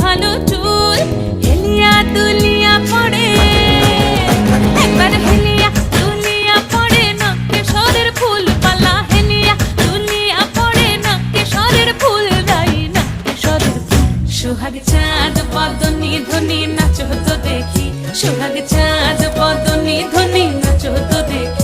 ভালো চুল হেলিয়া দুলিয়া পড়ে, একবার হেলিয়া দুলিয়া পড়ে নক্কেশ্বরের ফুল পালা, হেলিয়া দুলিয়া পড়ে নক্কেশ্বরের ফুল নাই নক্কেশ্বরের ফুল। সোহাগ চাঁদ বদনি ধ্বনি নাচো তো দেখি, সোহাগ চাঁদ বদনি ধ্বনি নাচো তো দেখি।